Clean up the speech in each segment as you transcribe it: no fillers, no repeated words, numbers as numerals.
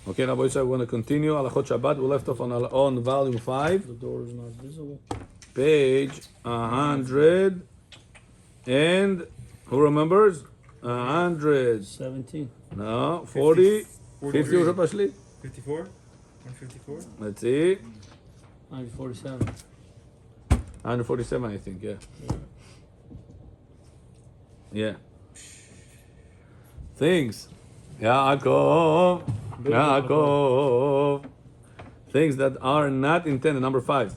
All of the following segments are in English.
Okay, Rabbi Yisrael, we're going to continue. Halachot Shabbat. We left off on volume 5. The door is not visible. Page 100. And who remembers? 100. 17. No, 40. 50 or 54? 154? Let's see. 147. 147, I think, yeah. Yeah. Things. Yaakov. Things that are not intended. Number 5.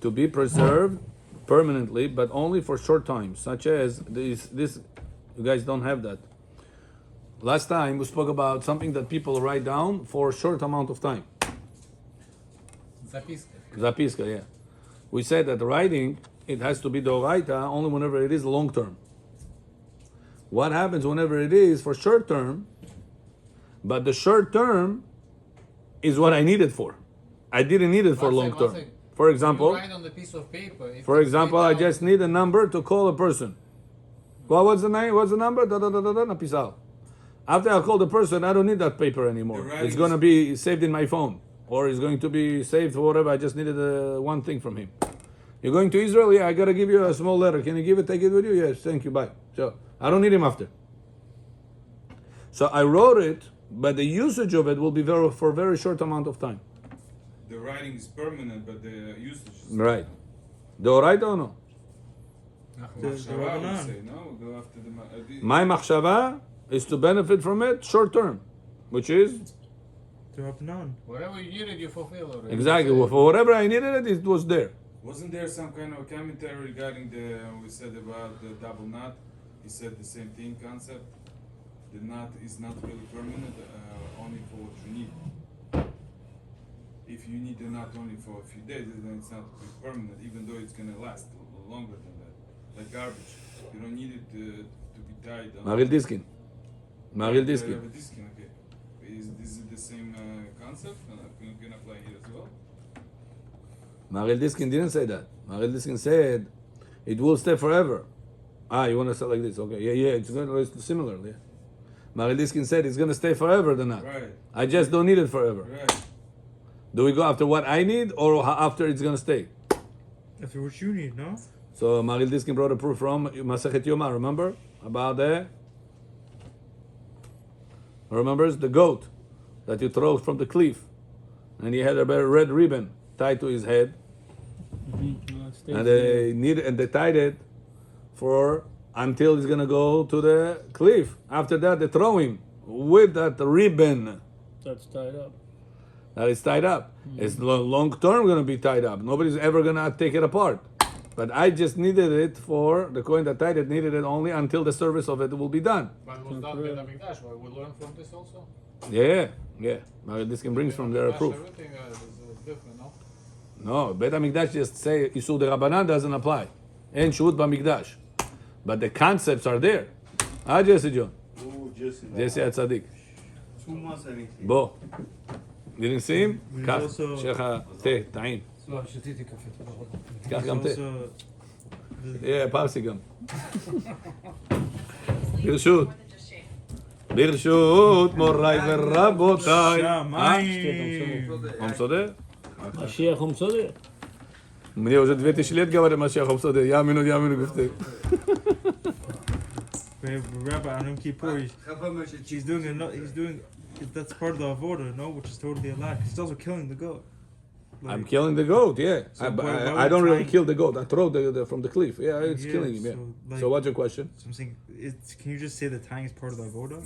To be preserved permanently, but only for short time. Such as this. You guys don't have that. Last time we spoke about something that people write down for a short amount of time. Zapiska, yeah. We said that writing, it has to be doraita only whenever it is long term. What happens whenever it is for short term, but the short term is what I need it for. I didn't need it for long term. For example, write on the piece of paper, I just need a number to call a person. Well, what's the name? What's the number? Napisal. After I call the person, I don't need that paper anymore. It's going to be saved in my phone, or it's going to be saved for whatever. I just needed one thing from him. You're going to Israel? Yeah, I got to give you a small letter. Can you give it? Take it with you? Yes, thank you. Bye. So I don't need him after. So I wrote it, but the usage of it will be for a very short amount of time. The writing is permanent, but the usage is Right. Doraita or no? Machshava, I would say, no? Go after the... My machshava is to benefit from it short term, which is To have none. Whatever you needed, you fulfill already. exactly for whatever I needed it was there. Wasn't there some kind of commentary regarding we said about the double knot? He said the same thing concept. The knot is not really permanent, only for what you need. If you need the knot only for a few days, then it's not permanent, even though it's gonna last longer than that. Like garbage, you don't need it to be tied. Maril Diskin. Maril Diskin, Diskin. okay. Is it the same concept? You can apply here as well. Maril Diskin didn't say that. Maril Diskin said it will stay forever. You want to say like this? Okay, yeah, it's similar. Yeah. Maril Diskin said it's going to stay forever. The knot. Right. I just don't need it forever. Right. Do we go after what I need or after it's going to stay? After what you need, no? So Maril Diskin brought a proof from Masachet Yoma. Remember about remembers the goat that you throw from the cliff, and he had a red ribbon tied to his head, and they tied it for until he's gonna go to the cliff. After that, they throw him with that ribbon. That's tied up. That is tied up. It's long term gonna be tied up. Nobody's ever gonna take it apart. But I just needed it for the coin that tied it. Needed it only until the service of it will be done. But was that Bet HaMikdash? We learn from this also? Yeah. This can bring from their proof. Everything is different, no? No, Bet HaMikdash just say Isur de Rabbanan doesn't apply. And Shuvut BaMikdash. But the concepts are there. Jesse John. Jesse Atzadik. Bo. Didn't see him? קח, שיהיה לך תה, טעים. לא, שתיתי קפה. קח גם תה. פרסי גם. ברשות מוריי ורבותיי. Умсоде? Mashiach Umsode. Мне уже 2000 лет говорят Машиах Умсоде. Я минут гуфты. Rabbi Anum Kippur, he's doing, that's part of the avoda, no? Which is totally allowed. He's also killing the goat. I'm killing the goat, yeah. So I don't really kill the goat. I throw from the cliff. Yeah, it's killing him, yeah. So what's your question? So I'm saying, can you just say that tying is part of the avoda?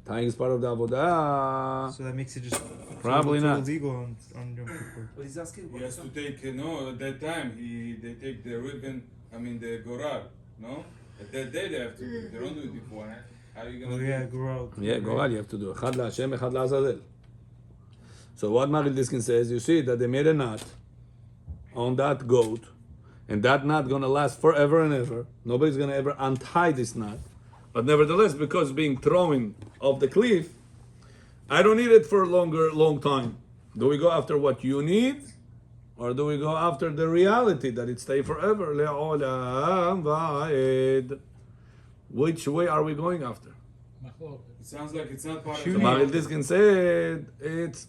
Tying is part of the avodah. So that makes it just Probably not illegal on Yom Kippur. But he's asking. He has to take, at that time, they take the ribbon, the gorar, no? At that day they have to do it. They don't do it beforehand. How are you going to do it? Goral. Yeah, goral you have to do. Echad LaHashem, echad LaAzazel. So what Maril Diskin says, you see that they made a knot on that goat, and that knot gonna last forever and ever. Nobody's gonna ever untie this knot. But nevertheless, because being thrown off the cliff, I don't need it for a long time. Do we go after what you need? Or do we go after the reality that it stay forever? Le'olam va'ed. Which way are we going after? It sounds like it's not part of Shooting. the Maharil Diskin said it's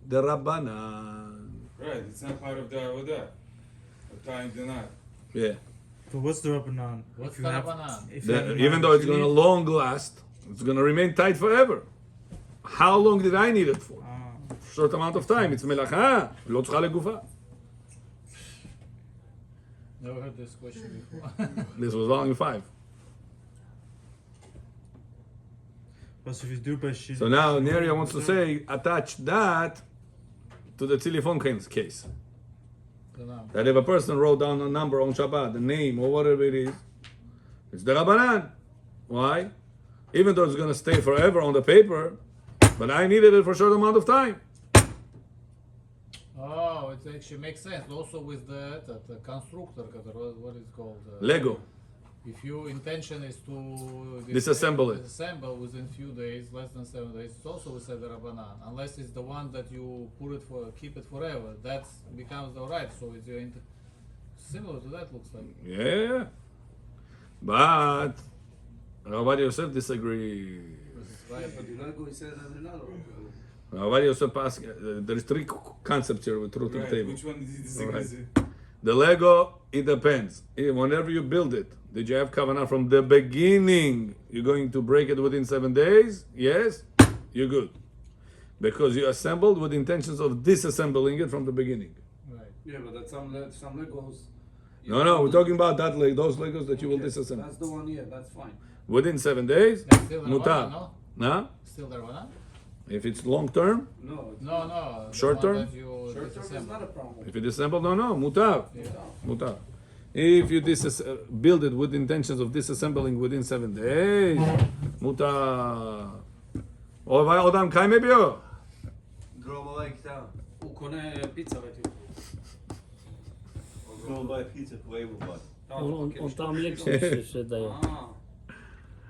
the Rabbanan. right. It's not part of the avodah. Of tying the knot. Yeah. But what's the Rabbanan? What's If you the have- Rabbanan? if you have a Even though it's shooting- going to long last, it's going to remain tight forever. How long did I need it for? Short amount of time. It's melacha. לא צריכה לגופה. Never heard this question before. This was volume 5. But if you do by shooting. So now Neria wants to say, attach that to the telephone case. Genau. That if a person wrote down a number on Shabbat, the name or whatever it is, it's the Rabbanan. Why? Even though it's going to stay forever on the paper, but I needed it for a short amount of time. Oh, it actually makes sense. Also with the constructor, what is it called? Lego. If your intention is to Disassemble it. disassemble within few days, less than 7 days, it's also with the Rabbanan. Unless it's the one that you keep it forever, that becomes the right. So it's your similar to that, looks like. Yeah. But Rabbi Yosef disagrees. Right. Rabbi Yosef asks, there is 3 concepts here with truth and Right. table. Which one did he disagree Right. with? The Lego, it depends. Whenever you build it, did you have kavanah from the beginning? You're going to break it within 7 days? Yes, you're good. Because you assembled with intentions of disassembling it from the beginning. Right. Yeah, but that's some Legos. No, we're talking about that those Legos that you will Okay, disassemble. That's the one, yeah, that's fine. Within 7 days, That's still the mutar. Rabbanan, no? Nah? Still the Rabbanan? If it's long term, No, it's No. the Short one term? that you short term is disassemble. not a problem. if you disassemble, no, mutar. Yeah. Mutar. If you build it with intentions of disassembling within 7 days, mutar. עוד עם קיים מביאו? דרום הבית קטן. הוא קונה פיצה ראיתי. דרום הבית פיצה כבר בבית. אותם לקסוס שדיין.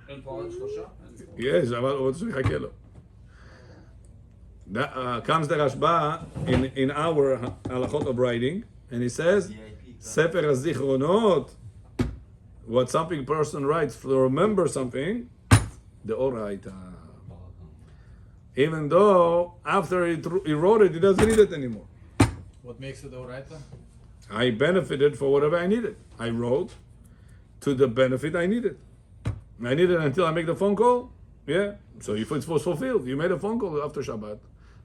אין פה עוד 3? יש, אבל הוא רוצה שיחכה לו. Comes the Rashba in our Halachot of writing, and he says, Sefer HaZichronot, what something person writes to remember something, the Oraita. Even though after he wrote it, he doesn't need it anymore. What makes it Oraita? I benefited for whatever I needed. I wrote to the benefit I needed. I need it until I make the phone call. Yeah. So if it was fulfilled, you made a phone call after Shabbat,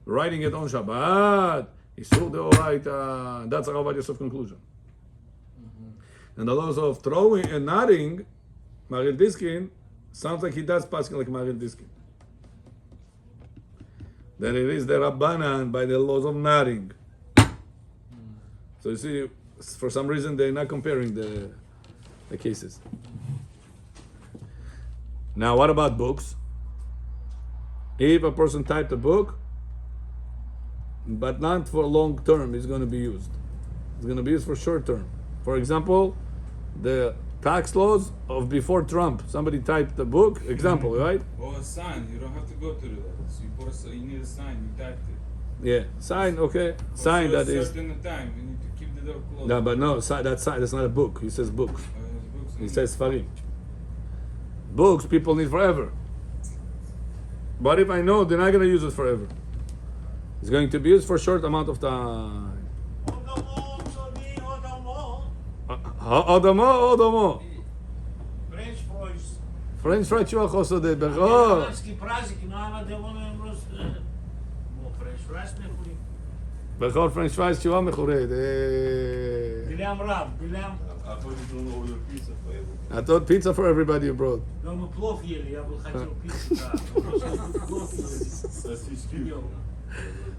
writing it on Shabbat, Isur de Oraita. That's a Rabbi Yosef conclusion. And the laws of throwing and nodding, Maharil Diskin, sounds like he does passing like Maharil Diskin. That it is the Rabbanan by the laws of nodding. So you see, for some reason they're not comparing the cases. Now, what about books? If a person typed a book, but not for long term, it's going to be used. It's going to be used for short term. For example, the tax laws of before Trump. Somebody typed the book, example, right? Or a sign. You don't have to go to the so you need a sign. You typed it. Yeah, sign, okay. Sign For that a is. certain time. You need to keep the door closed. No, but no, that's not a book. He says books. Books He and- says Farim. Books people need forever. But if I know they're not going to use it forever, it's going to be used for a short amount of time. Odamo. French fries. French fry чувак осоде бего. Американский праздник, но она делала просто... French fries не хули. בכל French fries תשובה מחורית. Билям раб, билям... I thought you don't order pizza for everybody. I thought pizza for everybody abroad. Но мы плов ели, я бы хотел пиццу, да. Просто плов ели. That's his cute.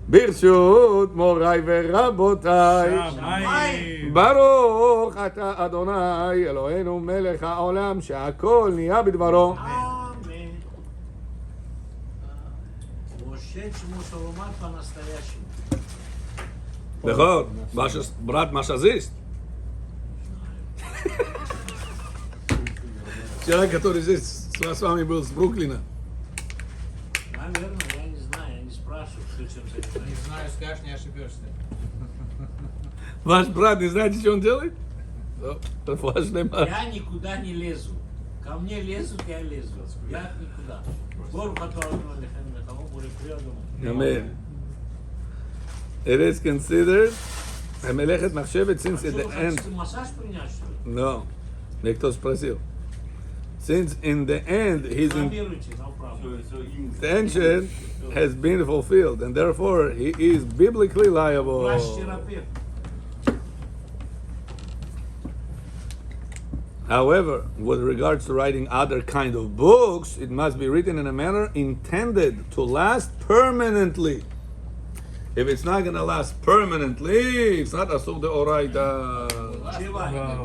ברשות מוריי ורבותיי, Shamayim. ברוך אתה אדוני אלוהינו מלך העולם שהכל נהיה בדברו. Аминь. Moshe чему Соломон по-настоящему. בכור, брат Маша здесь? Человек, который здесь с вами был с Бруклина. Наверное, я не знаю, я не спрашиваю, что чем Не занимается. знаю, скажешь, не ошибешься. Ваш брат не знаете, что он делает? Рфуа шлема. Я никуда не лезу. Ко мне лезут, я лезу. Я никуда. ברוך אתה אלוהינו מלכנו מלחמו ולפרי אדומו. Amen. It is considered a melechet machshevet since at the end. Massage принять, No, Nektos Prasil. Since in the end his Веруйте, no problem. So intention has been fulfilled, and therefore he is biblically liable. Врач-терапевт. However, with regards to writing other kind of books, it must be written in a manner intended to last permanently. If it's not going to last permanently, it's not asur de oraita.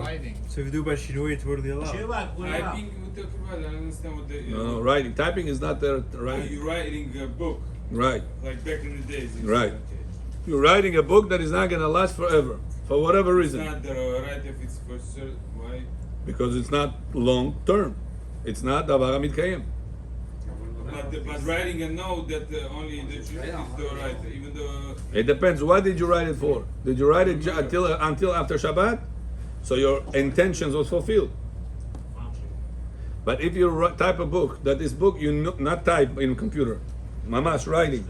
Writing. So if you do by Shinui, it's totally allowed. Чувак, I ура. think we talk about. I don't understand what the. No, writing. Typing is not there. Right. You're writing a book Right. like back in the days. Right. Okay. You're writing a book that is not going to last forever, for whatever It's reason. not right if it's for certain. Why? Because it's not long term. It's not davar mitkayem. But writing a note that only the truth is the right, even though. It depends. What did you write it for? Did you write it until after Shabbat? So your intentions was fulfilled. But if you type a book, that this book you not type in computer, mamash writing,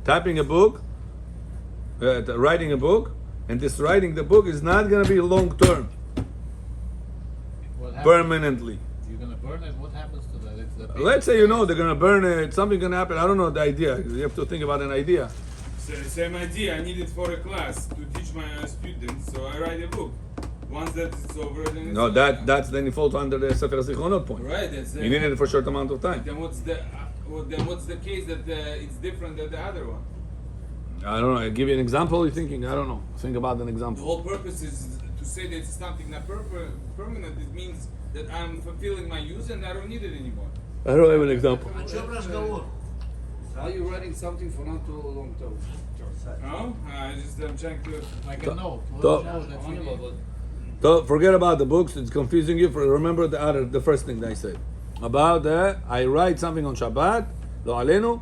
typing a book, writing a book, and this writing the book is not going to be long term, What happens? permanently. You're gonna burn it. What happens to that? It's the Let's say you know they're going to burn it, something going to happen. I don't know the idea. You have to think about an idea. Same idea. I need it for a class to teach my students, so I write a book. Once that it's over, then it's No, over. that's then it falls under the Sefer Zichronot point. Right. That's You need it for a short amount of time. Then what's the case that it's different than the other one? I don't know. I give you an example. You're thinking. I don't know. Think about an The example. whole purpose is to say that it's something not permanent. It means that I'm fulfilling my use and I don't need it anymore. I don't have an example. О чем разговор? Are you writing something for not too long term? No, I'm trying to. like a note. Top. Note that you need. So forget about the books. It's confusing you. Remember the first thing that I said about that. I write something on Shabbat, lo alenu,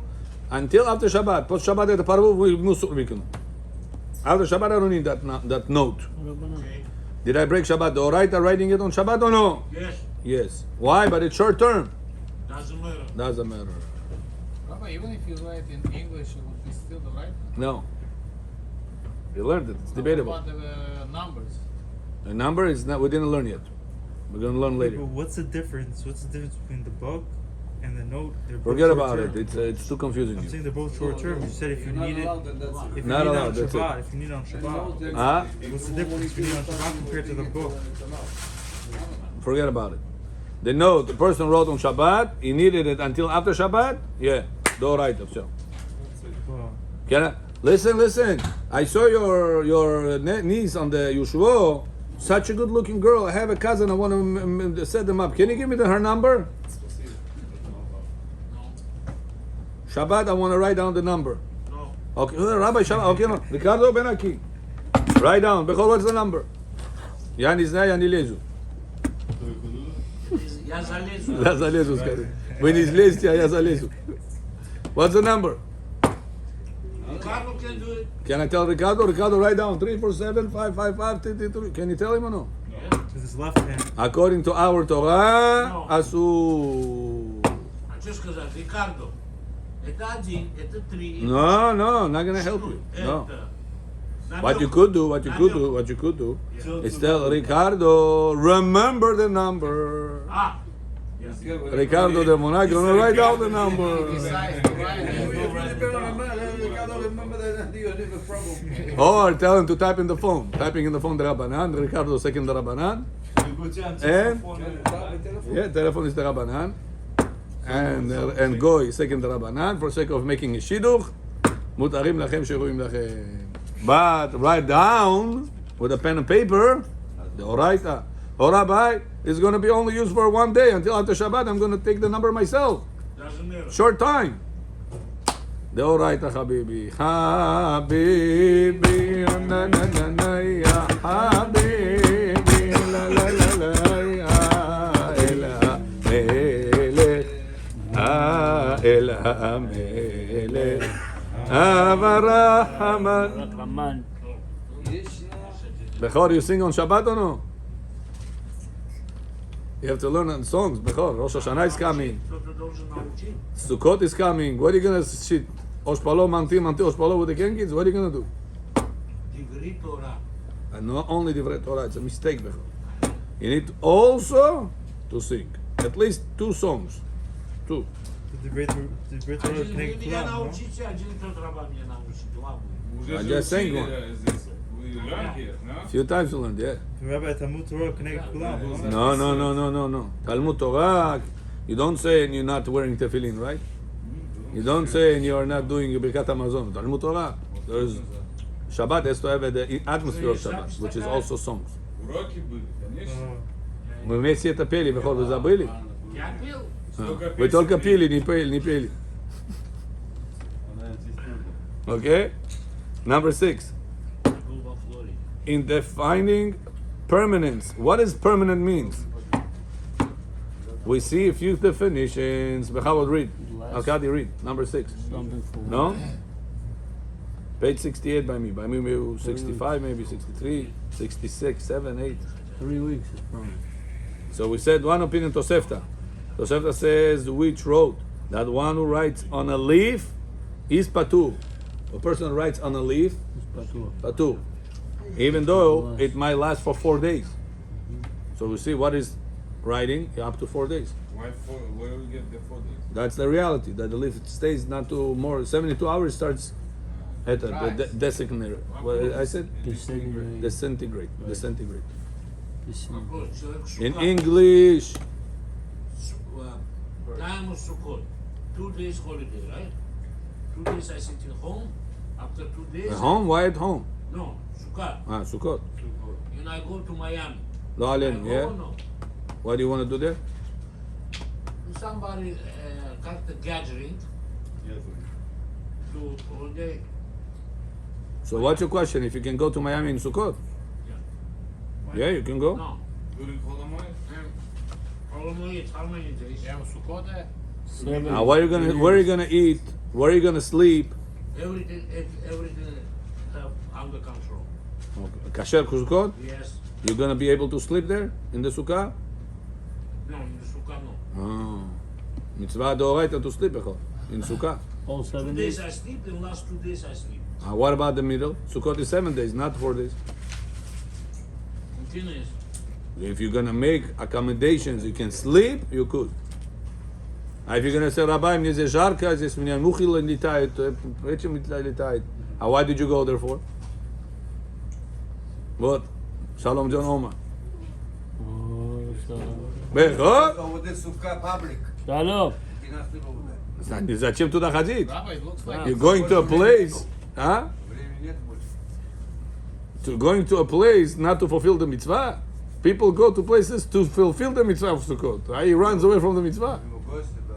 until after Shabbat. Post Shabbat at the parvu we after Shabbat I don't need that note. Did I break Shabbat? The oraita writing it on Shabbat or no? Yes. Yes. Why? But it's short term. Doesn't matter. Doesn't matter. Rabbi, even if you write in English, it would be still the right. No. You learned it. It's What debatable. about the numbers? The number is not. We didn't learn yet. We're gonna learn later. But what's the difference? What's the difference between the book and the note? They're both Forget short about term. it. It's too confusing I'm you. saying they're both short term. You said if you need it, then that's it. if Not you need allowed, it on that's it. Shabbat, if you need it on Shabbat, Huh? what's the difference between on Shabbat compared to the book? Forget about it. The note the person wrote on Shabbat, he needed it until after Shabbat. Yeah, do right. So, Well, can I, listen. I saw your niece on the Yeshuo. Such a good-looking girl. I have a cousin. I want to set them up. Can you give me her number? Shabbat. I want to write down the number. No. Okay, Rabbi Shabbat. Okay, no. Ricardo Benaki. Write down. Bechol, what's the number? Yani zna, yani lezu. Я залезу. Я залезу, скажи. Вы не излезете, а я залезу. What's the number? Ricardo can do it. Can I tell Ricardo? Ricardo, write down 347-555-333. Can you tell him or no? with his left hand. According to our Torah, No. Asu. А что сказать? Рикардо. Это один, это три. No, not gonna help you. No. What you could do, is tell Ricardo, remember the number. А, Ricardo de Monaco, gonna write down the number. Besides the writing, Or tell him to type in the phone. Typing in the phone the Rabbanan, Ricardo second the Rabbanan. And yeah, telephone is the Rabbanan. And Goy second the Rabbanan for sake of making a shidduch. Mutarim lachem sheruim lachem. But write down with a pen and paper the Oraita. Oh, Rabbi, it's going to be only used for one day until after Shabbat. I'm going to take the number myself. doesn't matter. Short time. The Oraita Habibi. Habibi. Na na na na ya Habibi. La la la la ya Ela Melech. Ela Melech. Avarahaman. רחמן. Bechor, you sing on Shabbat or no? You have to learn on songs. Bechor, Rosh Hashanah is coming. To должен научить. Sukkot is coming. What are you gonna shit? Oshpalo, manti, Oshpalo with the kids? What are you gonna do? Divrei Torah. And not only Divrei Torah, it's a mistake, Bechor. You need also to sing. At least 2 songs. 2. The great Torah Один connect меня Kulam, no? научите, один тот раба меня научит. Два будет. We I just sang one. We learn here, no? Few times you learned, yeah. The Rabbi Talmud Torah connect Kulam, no? No. Talmud Torah, you don't say and you're not wearing tefillin, right? You don't say and you're not doing Birkat Hamazon. Talmud Torah, there's Shabbat has to have the atmosphere of Shabbat, which is also songs. Уроки были, конечно. Мы вместе это пели, Бехор, вы забыли? Я пел. Вы только пели, не пели. Okay? Number 6. Был во Флориде. In defining permanence, what does permanent means? We see a few definitions. Bechavod, read. Arkady, read. Number 6. Something for No? Page 68 by me. By me, maybe 65, maybe 63, 66, 7, 8. 3 weeks is permanent. So we said one opinion, Tosefta. Tosefta says, which wrote that one who writes on a leaf is patur. A person who writes on a leaf, It's patur. patur. Even though it might last for 4 days. So we see what is writing up to 4 days. Why where we get the 4 days? That's the reality, that the leaf stays not to more 72 hours starts at the desiccate. What I said? Disintegrate. Disintegrate. Disintegrate. Вопрос. Человек In Суккот. English, Time of Sukkot. 2 days holiday, right? 2 days I sit in home. After 2 days. at home? Why at home? No, Sukkot. Sukkot. And I go to Miami. Lo I Alem, go yeah? or no? What do you want to do there? Somebody got the gathering to holiday. So what's your question? If you can go to Miami in Sukkot? Yeah, you can go. No. During Holomoy? Holiday, how many days? Yeah, Sukkot, 7. Where are you gonna eat? Where are you gonna sleep? Everything have under control. Kasher Sukkot? Yes. You're gonna be able to sleep there in the sukkah? No, in the Sukkah, no. Oh. Mitzvah d'oraita to sleep in sukkah. All 2 7 days days. I sleep, the last 2 days I sleep. What about the middle? Sukkot is 7 days, not 4 days. Continuous. If you're gonna make accommodations, you can sleep, you could. If you're gonna say, Rabbi, мне здесь жарко, здесь у меня мухи летают, зачем летает? Why did you go there for? What? Shalom John Omar. Oh, Бехо? Over the sukkah public. Shalom. Enough people over there. Зачем туда ходить? Rabbi, it looks like You're going to a place, huh? Времени нет больше. To going to a place not to fulfill the mitzvah. People go to places to fulfill the mitzvah of Sukkot. He runs away from the mitzvah. Ему гости, да,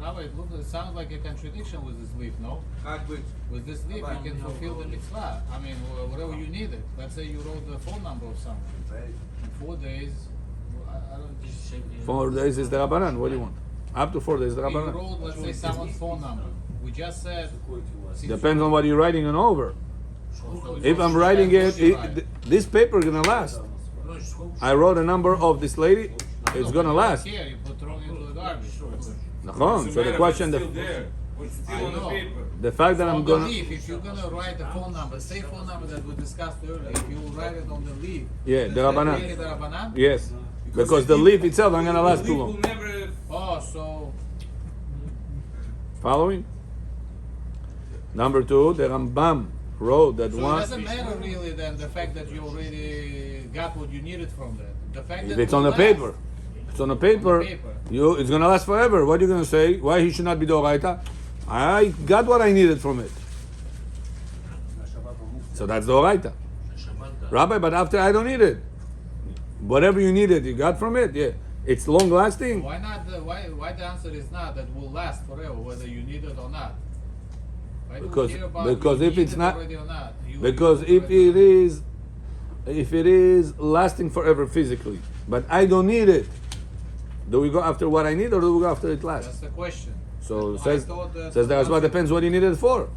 Rabbi, it sounds like a contradiction with this leaf, no? как быть? With this leaf, you can fulfill the mitzvah. I mean, whatever you needed. Let's say you wrote the phone number of someone. In 4 days, I don't just 4 days is the Rabbanan. What do you want? Up to 4 days, the You Rabbanan. wrote, let's say, someone's phone number. We just said. Depends on what you're writing on over. If I'm writing this paper gonna last. I wrote a number of this lady. It's gonna last. Here, you put thrown into the garbage. Nachon. So the question, Still there. It's still on the paper. the fact that I'm On the gonna, leaf, if you're gonna write the phone number, same phone number that we discussed earlier, if you write it on the leaf, yeah, does the that Rabbanan. make it a Rabbanan? Yes, because the leaf itself I'm gonna last The too leaf long. will never. Oh, so Following? Number 2, the Rambam wrote that So it one. doesn't matter really then the fact that you already got what you needed from that. The fact If that it's it on the will paper, last. it's on the paper. paper. It's gonna last forever. What are you gonna say? Why he should not be doraita? I got what I needed from it. So that's doraita. Rabbi, but after I don't need it. Whatever you needed, you got from it. Yeah, it's long lasting. Why not? Why the answer is not that will last forever, whether you need it or not? Why do we Because- care about because you if need it's it not- already or not? Because You if already it is lasting forever physically, but I don't need it, do we go after what I need or do we go after it lasts? That's the question. So I says thought that the Rashba depends what you need it for.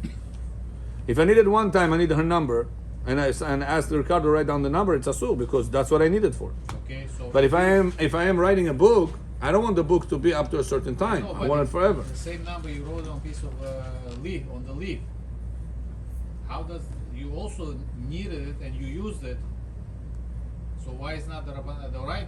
If I need it one time, I need her number. and I ask the Ricardo to write down the number, it's asur because that's what I need it for. Okay, so But if I am writing a book, I don't want the book to be up to a certain time. No, I but want it forever. the same number you wrote on a piece of leaf, on the leaf. How does you also needed it and you used it? So why is not the writer?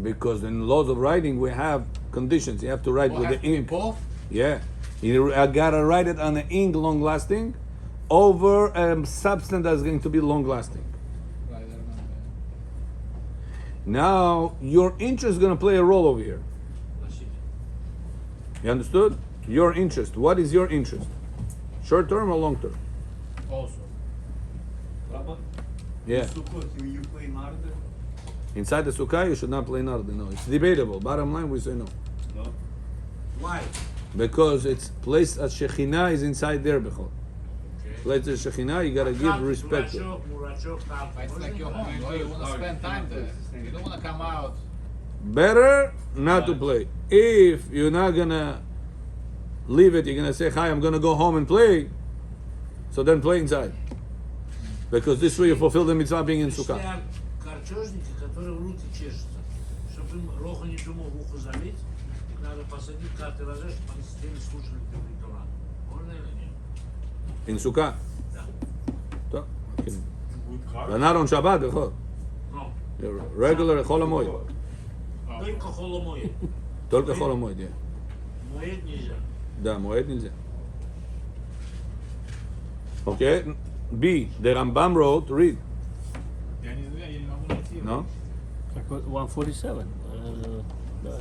Because in laws of writing we have conditions. You have to write Well, with have the to be ink. both? Yeah, I gotta write it on the ink, long lasting, over a substance that's going to be long lasting. Right, I remember. Now your interest is gonna play a role over here. That's it. You understood? Your interest. What is your interest? Short term or long term? Also. Rabba, Yeah. Sukkot, you play Narda? Inside the sukkah, you should not play narda. No, it's debatable. Bottom line, we say no. No. Why? Because it's placed as Shekhinah is inside there, Bechol. Okay. Placed as Shekhinah, you gotta give respect to it. But it's like your home, you want to spend time there. You don't want to come out. Better not to play. If you're not gonna leave it, you're gonna say, "Hi, I'm gonna go home and play." So then play inside, because this way you fulfill the mitzvah being in sukkah. Картежники, которые в руки чешутся. Чтобы им Роха не думал в ухо залить, их надо посадить карты рожать, чтобы они сидели и слушали Первый Торан. Можно или нет? In sukkah. Да. So, okay. Good car. But not on Shabbat, Bechol. Но. Your regular Chol HaMoed. Только холомоед. Только Chol HaMoed, yeah. Моед нельзя. Да, Moed нельзя. Okay. B. The Rambam wrote. Read. Я не знаю, я не могу найти. No. 147. Да.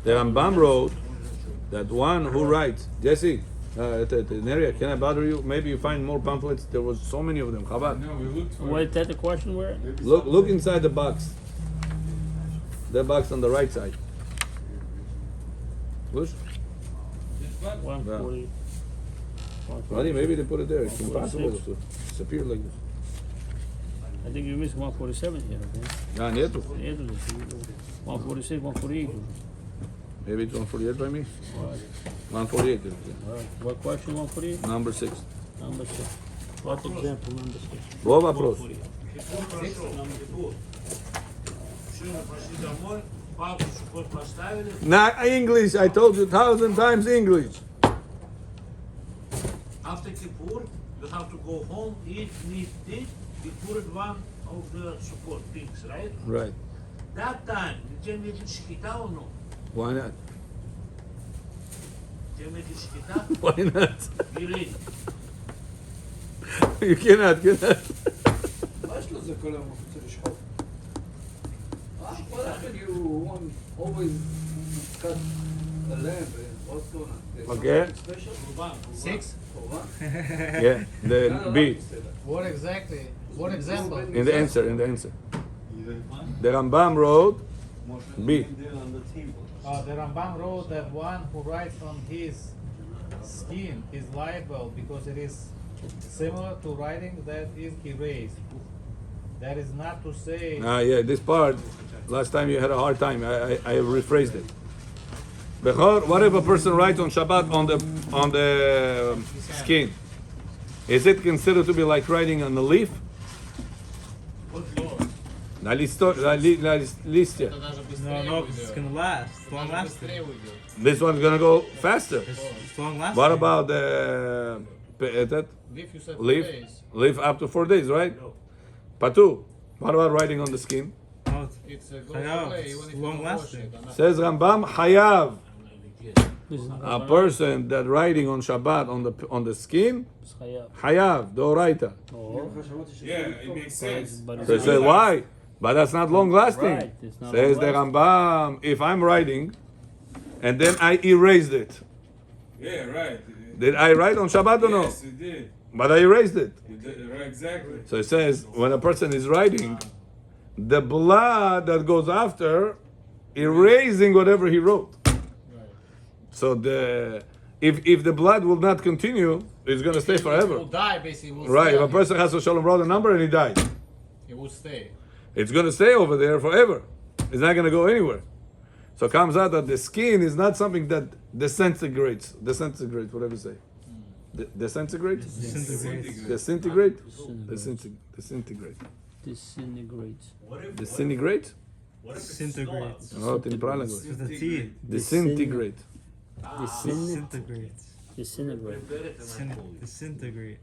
The Rambam wrote that one who writes, Jesse, Neria, can I bother you? Maybe you find more pamphlets. There was so many of them. Chabad. No, we looked for Wait, that the question where? Look inside the box. The box on the right side. Look. 140. Buddy, maybe they put it there. It's impossible to disappear like this. I think you missed 147 here. Okay? Ah, nету. 146, 148. Maybe it's 148 by me. 148. is it? What question 148? Number 6. Number 6. What example number 6? What вопрос? Кипур прошел, Кипур. Все, мы пошли домой, палку Сукот поставили. Not English. I told you 1,000 times English. After Kippur, you have to go home, eat, you put it one of the Sukkot pigs, right? Right. That time, you tell me to shkita or no? Why not? Tell me to shkita, Why not? be ready. You cannot. מה יש לו זה כל היום רוצה לשחוט? What happened you want always cut a lamb? What's going on? There's Okay. something special? 6? For what? Yeah. The Not allowed B. to say that. What exactly? What example? In the answer. Even The Rambam wrote Moshe B. there on the table. The Rambam wrote that one who writes on his skin is liable because it is similar to writing that is erased. That is not to say. Yeah, this part, last time you had a hard time. I rephrased it. Bechor, what if a person writes on Shabbat on the skin? Is it considered to be like writing on the leaf? What law? На листья. Это даже No, быстрее no, 'cause it's уйдет. gonna last. It's long Даже lasting. быстрее уйдет. This one's gonna go faster. It's long lasting. What about the that Leaf you said 4 leaf? days. Leaf up to 4 days, right? Patu. What about writing on the skin? No, It's goes Hayav, away it's even if you long don't wash lasting. it. And that's- Says Rambam, Hayav. This is not A person that writing on Shabbat on the skin, It's Hayav. Hayav, Doraita. Oh, Yeah, it makes sense. but So they say, why? But that's not long lasting. Right, it's not Says the long Rambam, if I'm writing and then I erased it, Yeah, right. did I write on Shabbat or no? Yes, you did. But I erased it. You did right, exactly. So it says, when a person is writing, the blood that goes after, erasing whatever he wrote. So if the blood will not continue, it's going to stay It will forever. die basically. It will Right, stay if a on person has a shalom wrote a number and he died, It will stay. it's going to stay over there forever. It's not going to go anywhere. So it comes out that the skin is not something that disintegrates, whatever you say. Disintegrate? Disintegrate. Disintegrate? Disintegrate. Disintegrate. Disintegrate. Disintegrate? Disintegrate. לא, תנפרע לגוי. With a T. Disintegrate. Disintegrate. Disintegrate. Disintegrate.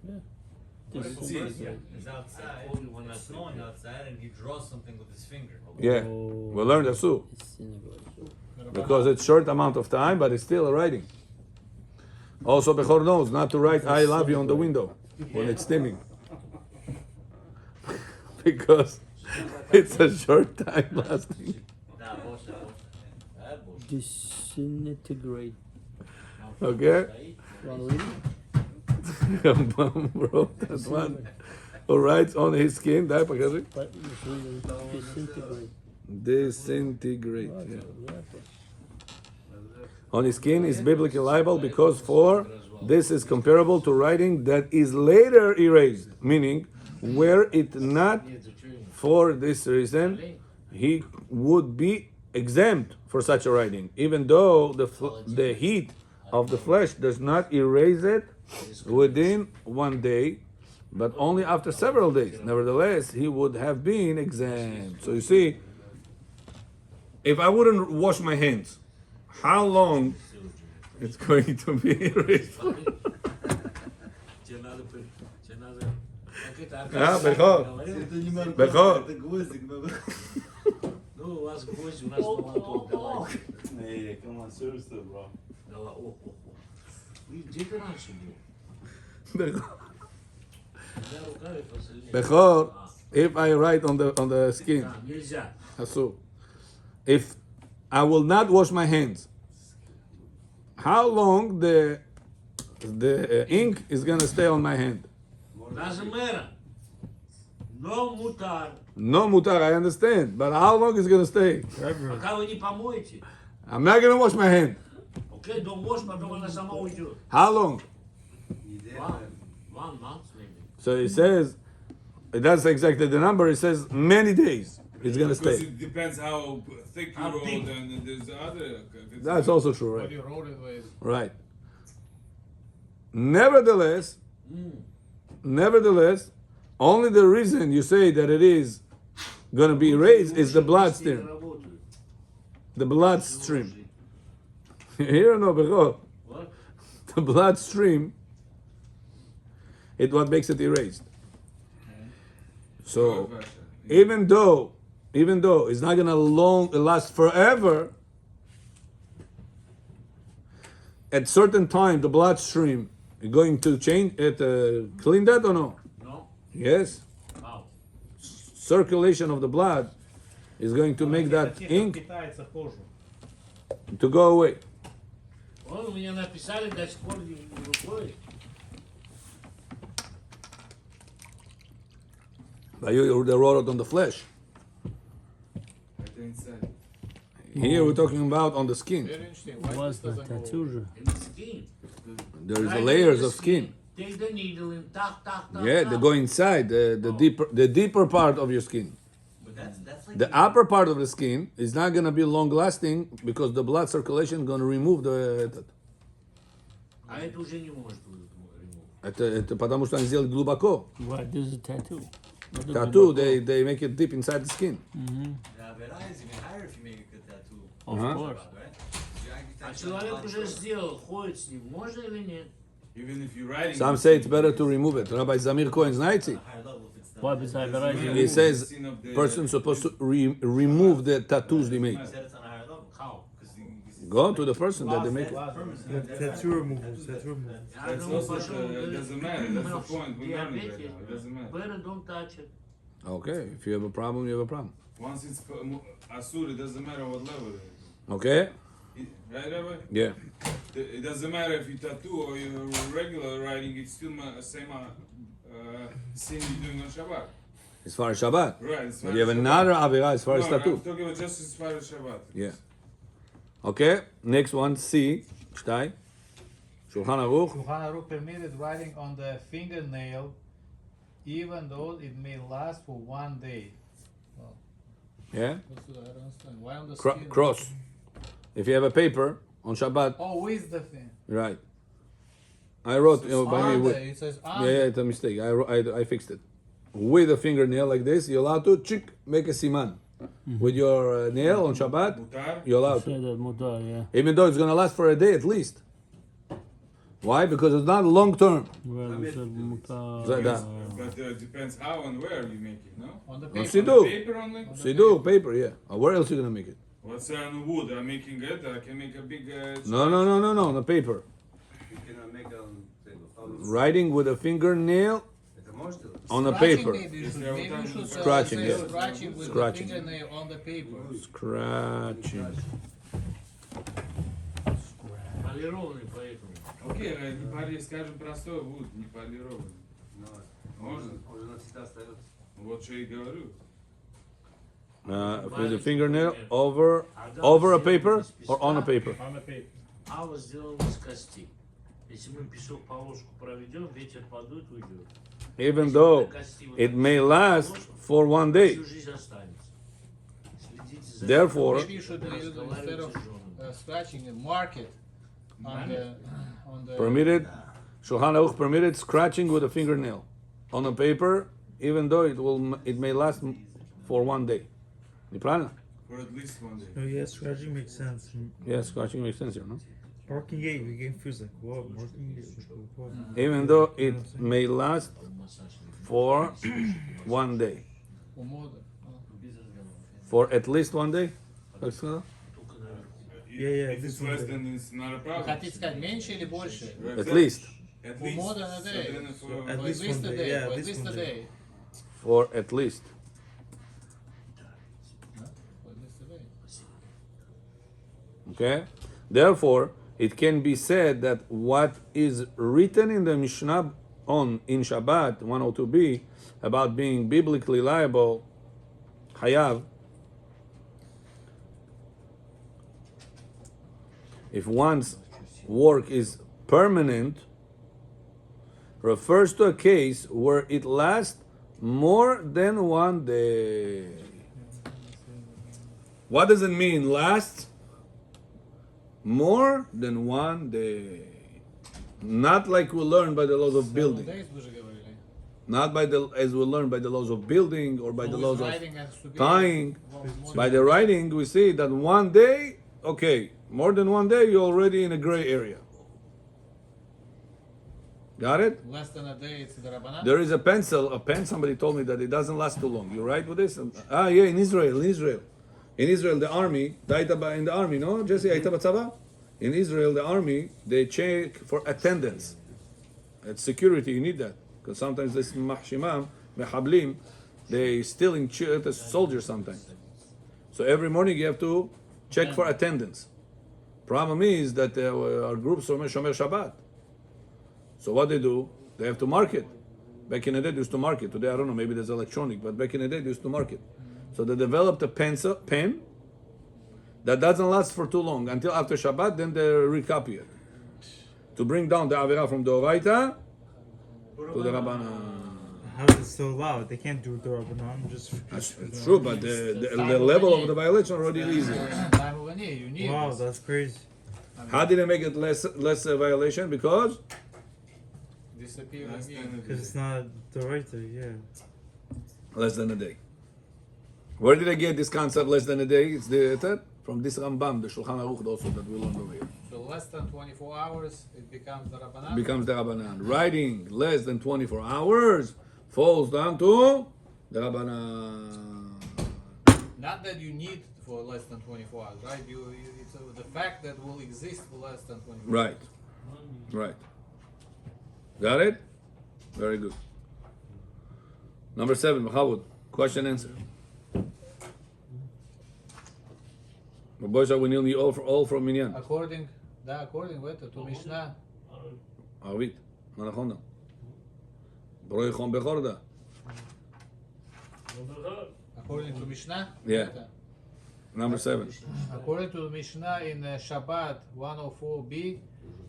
Disintegrate. He's outside, when it's snowing outside, and he draws something with his finger. Yeah. Oh. We learned that too. Disintegrate. Because it's short amount of time, but it's still writing. Also, Bechor knows not to write "I love you" on the window when it's steaming, because it's a short time lasting. Disintegrate. Okay. Want to read it? Rambam wrote that one. Who writes on his skin? די פגזי. But just read it. Disintegrate. Disintegrate. Yeah. On his skin is biblically liable because for this is comparable to writing that is later erased, meaning were it not for this reason, he would be exempt for such a writing, even though the heat of the flesh does not erase it within one day, but only after several days. Nevertheless, he would have been exempt. So you see, if I wouldn't wash my hands, how long it's going to be erased? Ah, Bechor. Bechor. Ну, у вас гвоздь, у нас молоток, давайте. Hey, come on, seriously, bro. Давай, ох. Где ты раньше был? Bechor. Я руками посильнее. Bechor, if I write on the skin, Да, нельзя. Asu, if I will not wash my hands, how long the ink is gonna stay on my hand? Даже мэра. Но мутар. No mutar, I understand, but how long is it gonna stay? Пока вы не помоете. I'm not gonna wash my hand. Окей, don't wash, потом она сама уйдет. How long? One month maybe. So he says, that's exactly the number. It says many days it's gonna Because stay. it depends how thick you How wrote, big. and there's other. That's also true, What right? you wrote it with. Right. Nevertheless, only the reason you say that it is gonna be erased is the bloodstream. The bloodstream. Here no, Bechor. What? The bloodstream is what makes it erased. So even though it's not gonna last forever, at certain time the bloodstream is going to change it, clean that or no? No? Yes. How? Circulation of the blood is going to make that ink Питается кожу. to go away. Он мне написали до сих пор рукой. But you they wrote it on the flesh. Here we're talking about on the skin. Very interesting. Why Was this the doesn't go tattoo? In the skin. There is Right layers in the of skin. Take the needle and tak. Yeah, they go inside the deeper part of your skin. But that's like The upper part of the skin is not gonna be long lasting because the blood circulation is gonna remove the. А это уже не может remove. Это потому что они сделали глубоко. Why? This is a tattoo. What the Tattoo, global- they make it deep inside the skin. yeah, but eyes even higher if you make a good tattoo. Of course. Right? А человек уже сделал, ходит с ним, можно или нет? Even if you're writing. Some say it's better to remove it. Rabbi Zamir Cohen znает it. Higher level if it's done. Why? Besides the He says person's supposed to remove the tattoos they make. You said it's on a higher level. How? Go to the person that they make it. Tattoo removal. Tattoo removal. Я That's думаю, also пошел, it doesn't matter. That's the point. We're learning right now. It doesn't matter. Better don't touch it. Okay, if you have a problem, you have a problem. Once it's asur, it doesn't matter what level it is. Okay? Right, Rabbi? Yeah. It doesn't matter if you tattoo or you're regular writing, it's still same sin you're doing on Shabbat. As far as Shabbat. Right. As far But you have as Shabbat. another avera as far as No, tattoo. I'm talking about just as far as Shabbat. Yeah. Okay, next one, C. Shtai. Shulchan Aruch. Shulchan Aruch permitted writing on the fingernail, even though it may last for 1 day. Yeah? I don't understand. Why on the Cro- skin? cross. If you have a paper on Shabbat, Oh, with the thing. right. I wrote, by me, Under, with, it says yeah, under. it's a mistake. I fixed it. With a fingernail like this, you're allowed to make a siman. With your nail on Shabbat, Mutar? you're allowed to. Said that mutar, yeah. Even though it's going to last for a day at least. Why? Because it's not long term. Well, you said mutar. But depends how and where you make it, no? On the On paper. Siddur. Paper only? Siddur, paper, yeah. Where else are you going to make it? What's on wood? I'm making it. I can make a big. No, on the paper. You cannot make it on table. Writing with a fingernail It's a monster. on the Scratching paper. maybe you should, maybe you should Scratching, say yeah. scratching with Scratching. the fingernail on the paper. Scratching. Полированный, поэтому. Окей, скажем простой wood, не полированный. No, Можно? он же навсегда остается. Вот что и говорю. With a fingernail over a paper or on a paper. On the paper. Ава сделана из костей. Если мы песок по ложку проведем, ветер подует, уйдет. Even though it may last for one day. Всю жизнь останется. Следите за Therefore, Maybe you should use instead of scratching and mark it on the permitted, Shulchan Aruch permitted scratching with a fingernail on a paper, even though it may last for one day. Неправильно? For at least one day. Oh yeah, scratching makes sense. Yeah, scratching makes sense here, no? Parking gate, we get confused like what? Parking gate, like, what? Even though it may last for one day. умода. For at least one day? Как сказал? Yeah, If it's less, then it's not a Вы problem. хотите сказать меньше или больше? At least. At least. More than a So day. then for- At For least one a day, day. yeah, For at at least least a one day. day. For at least. For at least a day. Okay? Therefore, it can be said that what is written in the Mishnah in Shabbat 102b about being biblically liable, Hayav, if one's work is permanent, refers to a case where it lasts more than one day. What does it mean, lasts? More than one day. Not like we learn by the laws of 7 building. days вы же говорили. Not by as we learn by the laws of building or by the With laws of writing has to be tying. more By than- the writing, we see that one day, okay, more than one day, you're already in a gray area. Got it? less than a day, it's the Rabbanan. There is a pen, somebody told me that it doesn't last too long. You right with this? Yeah, in Israel. In Israel, the army, in the army, no? Jesse, היית בצבא? In Israel, the army, they check for attendance. It's security, you need that. Because sometimes this mahshimam, mehablim, they stealing soldiers sometimes. So every morning you have to check for attendance. Problem is that our groups are Shomer Shabbat. So what they do, they have to mark it. Back in the day, they used to mark it. Today, I don't know, maybe there's electronic, but back in the day, they used to mark it. So they developed a pen that doesn't last for too long. Until after Shabbat, then they recopy it. To bring down the Avera from the Oraita to the Rabbanan. How is it still allowed? They can't do the Rabbanan, just. It's true, but the level of the violation already is easy. Time of a year, you need Wow, this. that's crazy. How did they make it less violation? Because Disappear Less again. than a Because day. it's not the writer, yeah. less than a day. Where did I get this concept less than a day? It's from this Rambam, the Shulchan Aruch also that we learned over here. So less than 24 hours, it becomes the Rabbanan. Becomes the Rabbanan. Writing less than 24 hours falls down to the Rabbanan. Not that you need for less than 24 hours, right? It's the fact that will exist for less than 24 Right. Right. Got it? Very good. Number 7, Mahavud. Question answer. Boys, we need all from Minyan. According to Mishnah, ערבית. מה נכון גם? ברוי חום בחורדה. according to Mishnah, Yeah. Number 7. according to Mishnah in Shabbat 104b,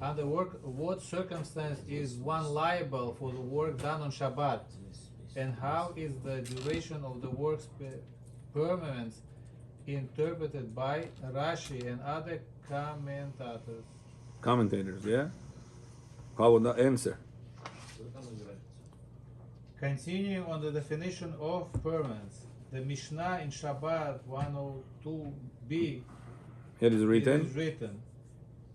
under what circumstance is one liable for the work done on Shabbat, and how is the duration of the work's permanence interpreted by Rashi and other commentators? Commentators, yeah? How would that answer? Continuing on the definition of permanence, the Mishnah in Shabbat 102b Here is it written. is written.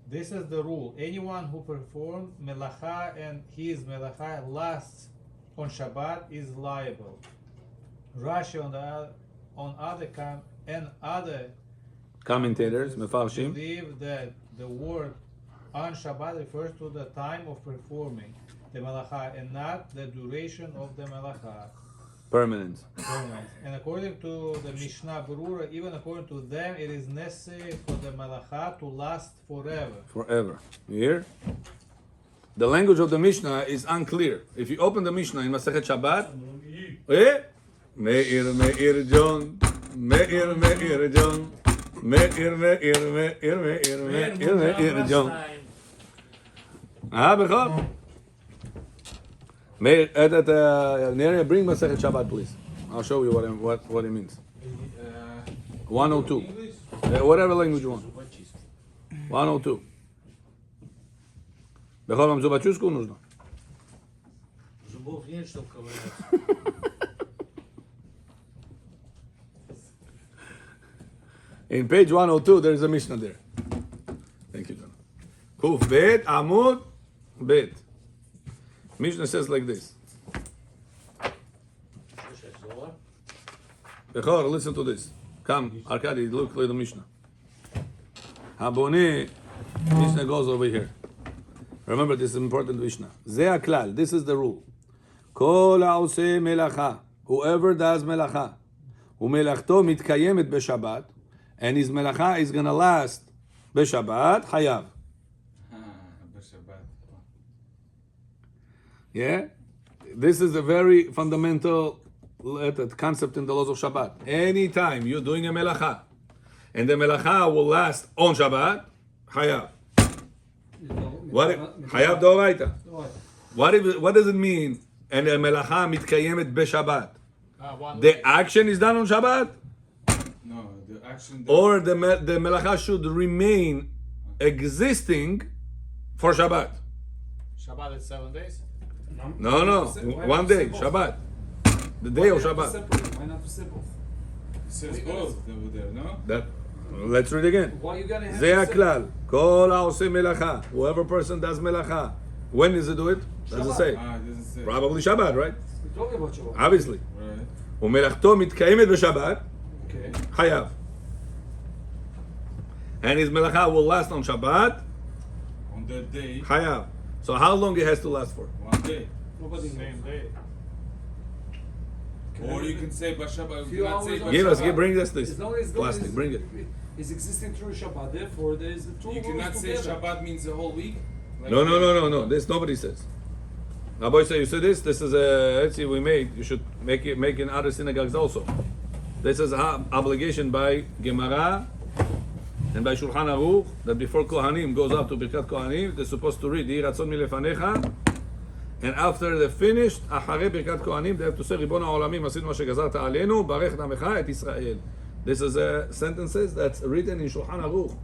This is the rule. Anyone who performs melacha and his melacha lasts on Shabbat is liable. Rashi on other Commentators, Mefarshim. believe that the word on Shabbat refers to the time of performing the melacha and not the duration of the melacha. Permanence. And according to the Mishnah Berurah, even according to them, it is necessary for the melacha to last forever. Forever. You hear? The language of the Mishnah is unclear. If you open the Mishnah in Masechet Shabbat, Meir John, Meir John, Meir John. Bechor. Meir, Neria, bring Masechet Shabbat, please. I'll show you what it means. 102. Whatever language you want. 102. Бехор, вам зубочистку нужно? Зубов нет, чтобы ковырять. In page 102, there is a Mishnah there. Thank you, John. Kuf Bet Amud Bet. Mishnah says like this. Bechor, listen to this. Come, Arkady, look at the Mishnah. Haboni, Mishnah goes over here. Remember, this is important Mishnah. Ze aklal, this is the rule. Kol ha'oseh melacha, whoever does melacha, umelachto mitkayemet b'Shabbat, and his melacha is going to last b'Shabbat, hayav. Yeah? This is a very fundamental concept in the laws of Shabbat. Anytime you're doing a melacha, and the melacha will last on Shabbat, hayav. Hayav d'oraita. What does it mean? And the melacha mitkayemet b'Shabbat. The action is done on Shabbat? No, the action. Or the melacha should remain existing for Shabbat? Shabbat is 7 days? No, 1 day, Shabbat. The day of Shabbat. Why not to say both? It says both over there, no? Let's read again. Why you gotta have Ze aklal, kol ha'oseh melacha. Whoever person does melacha. When does it do it? Does it say? It doesn't say. Probably Shabbat, right? We're talking about Shabbat. Obviously. Right. ומלאכתו מתקיימת בשבת, Okay. חייב. And his melacha will last on Shabbat, On that day, חייב. So how long it has to last for? 1 day. Nobody knows. Same day. Or you can say Bashabbat. Few You cannot hours say on Give us, Shabbat. bring us this As long as plastic, bring it. It's existing through Shabbat, therefore there is the two You cannot rules say together. Shabbat means the whole week. Like No. This nobody says. Rabbi say, you see this? This is a, let's see, we made. You should make in other synagogues also. This is an obligation by Gemara and by Shulchan Aruch that before Kohanim goes up to Birkat Kohanim, they're supposed to read Yehi Ratzon milefanecha, and after they're finished, Acharei Birkat Kohanim, they have to say Ribon ha'olamim asinu ma shegazarta aleinu, barech namecha et Israel. This is sentences that's written in Shulchan Aruch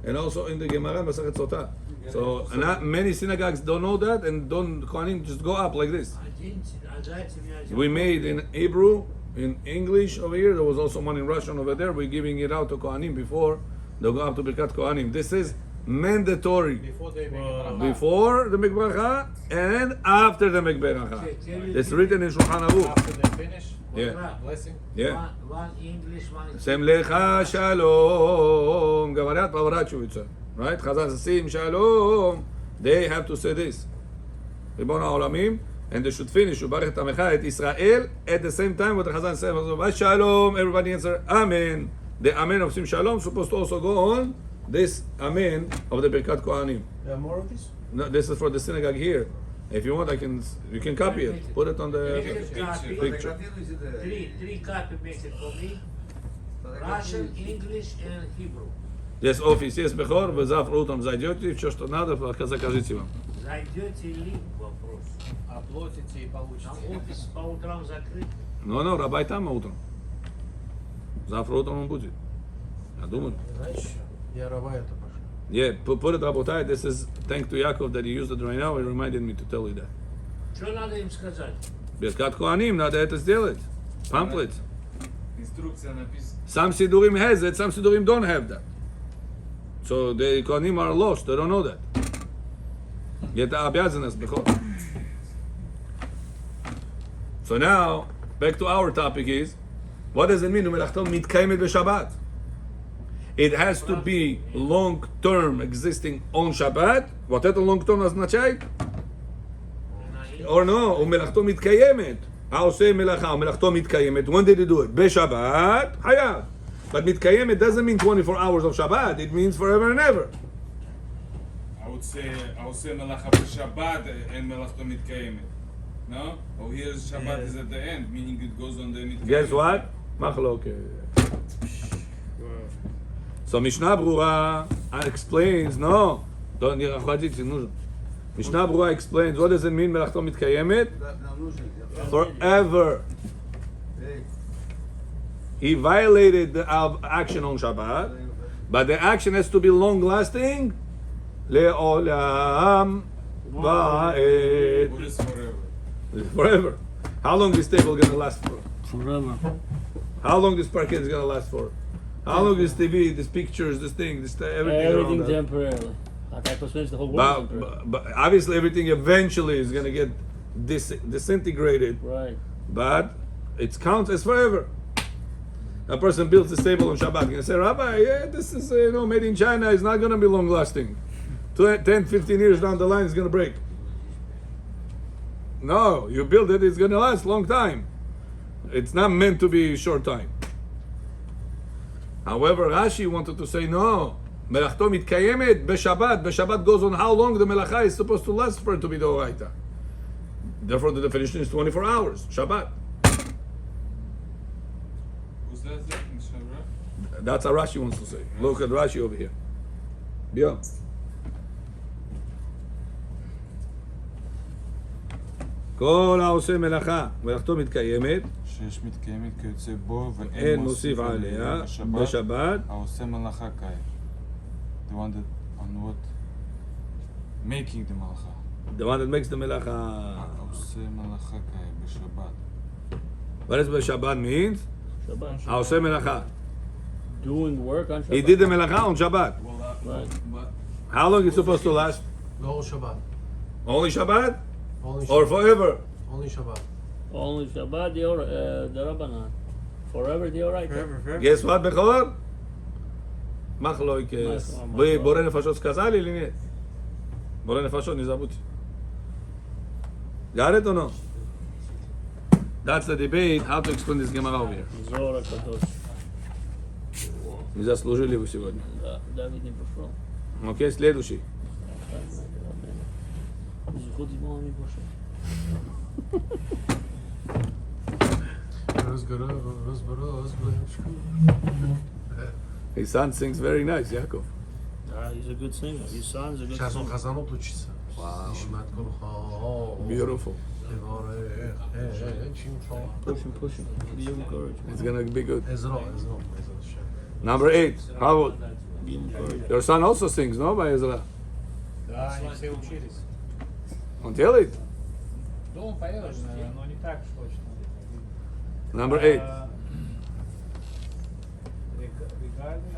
and also in the Gemara Masechet Sotah. So not many synagogues don't know that and don't Kohanim just go up like this. We made in Hebrew, in English over here. There was also one in Russian over there. We're giving it out to Kohanim before they go up to Birkat Kohanim. This is mandatory Before they make bracha. before the mikbracha and after the mikbracha. It's written in Shulchan Aruch. After they finish, Yeah. blessing. Yeah. One English, one Sem lecha shalom. Говорят поворачиваются. Right? Chazal says, Sim shalom. They have to say this. Ribon ha'olamim. And they should finish. Ubarech tamecha et Israel. At the same time, what the Chazal says, shalom. Everybody answer, Amen. The Amen of Sim shalom supposed to also go on this Amen of the Birkat Kohanim. There are more of these? No, this is for the synagogue here. If you want, you can copy it. Put it on the picture. Three copy make it for me. Russian, English, and Hebrew. Здесь офис есть Бехор, вы завтра утром зайдете, все, что надо, пока закажите вам. Зайдете ли? Вопрос. Оплатите и получите. Там офис по утрам закрыт. Ну, рабай там утром. Завтра утром он будет. Я думаю. Я раба это пошел. Yeah, put it Rabotai. This is thanks to Yaakov that he used it right now. He reminded me to tell you that. Что надо им сказать? Birkat Kohanim, надо это сделать. Pamphlets. Инструкция написана. Some Sidurim has it, some Sidurim don't have that. So the Kohanim are lost, they don't know that. Get the обязанность, бехот. So now, back to our topic is, what does it mean? Melachto mitkayemet b'Shabbat. It has to be long-term existing on Shabbat. Вот это long-term означает? Or no, ומלאכתו מתקיימת. העושה מלאכה ומלאכתו מתקיימת. When did he do it? בשבת, חייב. But מתקיימת doesn't mean 24 hours of Shabbat. It means forever and ever. I would say, העושה מלאכה בשבת, אין מלאכתו מתקיימת. No? Oh, here Shabbat is at the end, meaning it goes on the מתקיימת. Guess what? מחלוקת. So Mishnah Brura explains, no. Mishnah Brura explains, what does it mean מלאכתו מתקיימת? Forever. He violated the action on Shabbat, but the action has to be long-lasting. Le'olam ba'ed. What is forever? Forever. How long this table gonna last for? Forever. How long this parquet is gonna last for? How long this TV, this pictures, this thing, this everything around Everything that? temporarily. Like I persuades the whole world. temporarily. But obviously everything eventually is gonna get disintegrated. Right. But it counts as forever. A person builds this table on Shabbat. You're gonna say, Rabbi, yeah, this is made in China. It's not gonna be long lasting. 10, 15 years down the line, it's gonna break. No, you build it, it's gonna last long time. It's not meant to be short time. However, Rashi wanted to say no. Melachto mitkayemet b'Shabbat. B'Shabbat goes on how long the melacha is supposed to last for it to be the oraita. Therefore, the definition is 24 hours. Shabbat. Who's that? Mishnah Brura? That's what Rashi wants to say. Look at Rashi over here. Yeah. כל העושה מלאכה, מלאכתו מתקיימת, שיש מתקיימת כיוצא בו אין מוסיף עליה, בשבת, העושה מלאכה קיים. The one that on what? Making the מלאכה. the one that makes the מלאכה. העושה מלאכה קיים בשבת. What does בשבת means? Shabbat. העושה מלאכה. Doing work on Shabbat. He did the melacha on Shabbat. Right. How long is it supposed to last? No Shabbat. Only Shabbat? Only Or Shabbat. forever? Only Shabbat. Only Shabbat, the Rabbanan. Forever the Oraita. Forever, forever. Guess what, Bechor? Machlokes. Borei nefashot сказали или нет? Borei nefashot не забудь. Got it or no? That's the debate, how to explain this Gemara over here. Zohar HaKadosh. Не заслужили вы сегодня. Да, Давид не пошел. Окей, следующий. Зихот из мама не пошел. His son sings very nice, Yaakov. He's a good singer. His son's a good Сейчас он singer. חזנות учится. נשמעת קולך. Beautiful. Push him. Be encouraged. It's gonna be good. עזרו. Number 8. How Be encouraged. your son also sings, no, by Ezra? Да, они все учились. Он делает? Ну, поешь, но не так уж точно. Number 8. Regarding,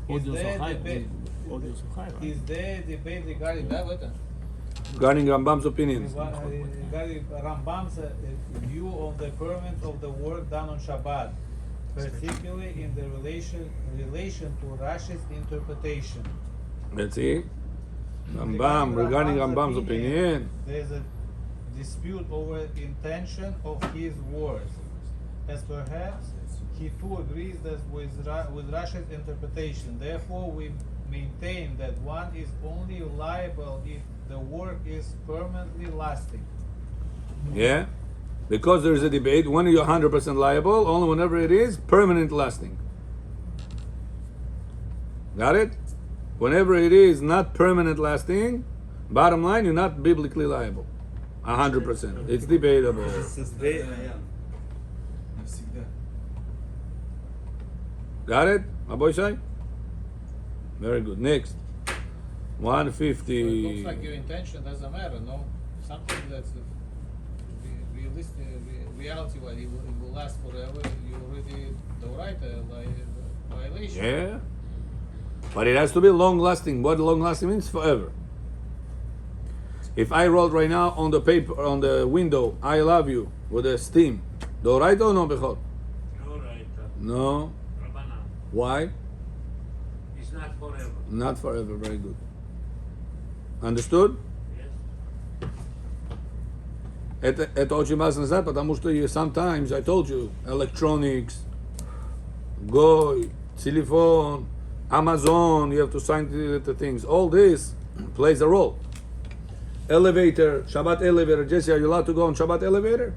is Audio there Sachai. debate? Audio Sachai, right? Is there debate regarding that? What? Regarding Rambam's opinions. Regarding Rambam's view on the permanence of the work done on Shabbat, particularly in the relation to Rashi's interpretation. Let's see. Rambam, regarding Rambam's opinion. There's a dispute over intention of his words, as perhaps he too agrees that with Rashi's interpretation. Therefore, we maintain that one is only liable if the work is permanently lasting. Yeah? Because there is a debate, when are you 100% liable? Only whenever it is permanent lasting. Got it? Whenever it is not permanent lasting, bottom line, you're not biblically liable. 100%. It's debatable. навсегда. Got it? My boy say? Very good. Next. It 150. looks like your intention doesn't matter, no? Something that's realistic, reality, wise, it will last forever. You already the right violation. Yeah. But it has to be long lasting. What long lasting means? Forever. If I wrote right now on the paper, on the window, I love you, with a steam, Doraita or no bechor? Doraita. No. Rabbanan. Why? It's not forever. Not forever. Very good. Understood? Yes. Это очень важно знать, потому что sometimes I told you, electronics, Goy, telephone, Amazon, you have to sign the things. All this plays a role. Elevator, Shabbat elevator. Jesse, are you allowed to go on Shabbat elevator?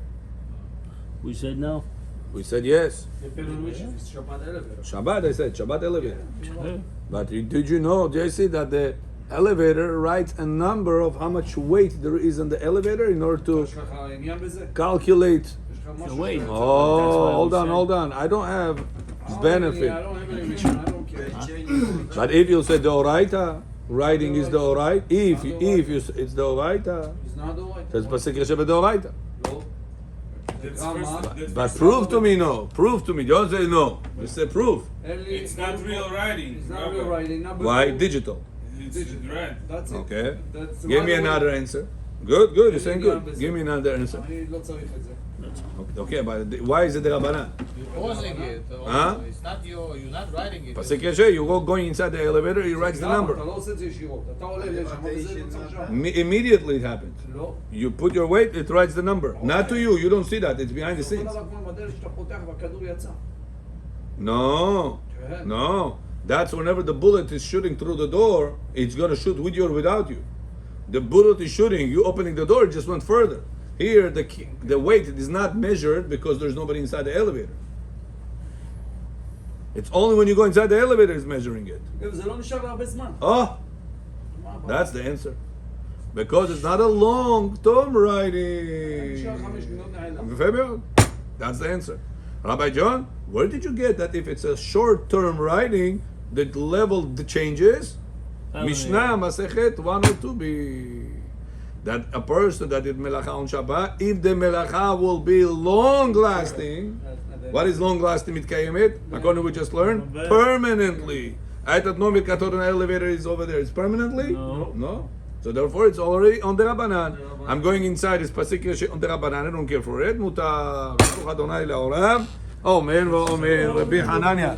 We said no. We said yes. Depending on which is Shabbat elevator. Shabbat, I said Shabbat elevator. Yeah. But did you know, Jesse, that the elevator writes a number of how much weight there is in the elevator in order to יש לך עניין בזה? calculate? יש לך משהו wait. שאתה- Oh, we hold on, said- hold on. I don't have I don't benefit. have any mission, I don't care. But if you say the oraita, writing is the oraita. If you it's the oraita, It's not the right. says pasuk yeshe the oraita. לא. That's Grandma. first, that's But first prove to of all, me no. Prove to me. Don't say no. You say prove. אין לי- It's not real writing. It's not Rabbi. real writing. Number Why two, It's digital? right. That's it. Okay. That's Give me right away. another answer. Good, good. You're saying אני גם good. בזה. Give me another answer. אני לא צריך את זה. Okay, but why is it the rabbanan? You're causing it. Huh? It's not you're not writing it. Pasuk yeshe, you go going inside the elevator, he writes the למה? number. אתה לא עושה את זה ישירות. אתה עולה לשם, וזה לא צריך שם. Immediately it happens. לא. You put your weight, it writes the number. Not to you. You don't see that. It's behind the אותו scenes. דבר כמו בדלת שאתה פותח והכדור יצא. No, כן. no. That's whenever the bullet is shooting through the door, it's gonna shoot with you or without you. The bullet is shooting, you opening the door, it just went further. Here, the weight is not measured because there's nobody inside the elevator. It's only when you go inside the elevator is measuring it. וזה לא נשאר להרבה זמן. Oh, מה הבעיה? that's the answer. Because it's not a long-term נשאר writing. 5 דקות נעלם. יפה מאוד. That's the answer. Rabbi John, where did you get that if it's a short-term writing, the level changes? Mishnah, Masechet 102b. That a person that did melacha on Shabbat, if the melacha will be long-lasting, what is long-lasting mitkayemet? According to what we just learned, permanently. I thought no an elevator is over there. It's permanently? No. No. So therefore, it's already on the Rabbanan. I'm going inside. It's pasuk yeshe on the Rabbanan. I don't care for it. Mutar. Baruch Adonai le'olam. Amen. Amen. Rabbi Hanania.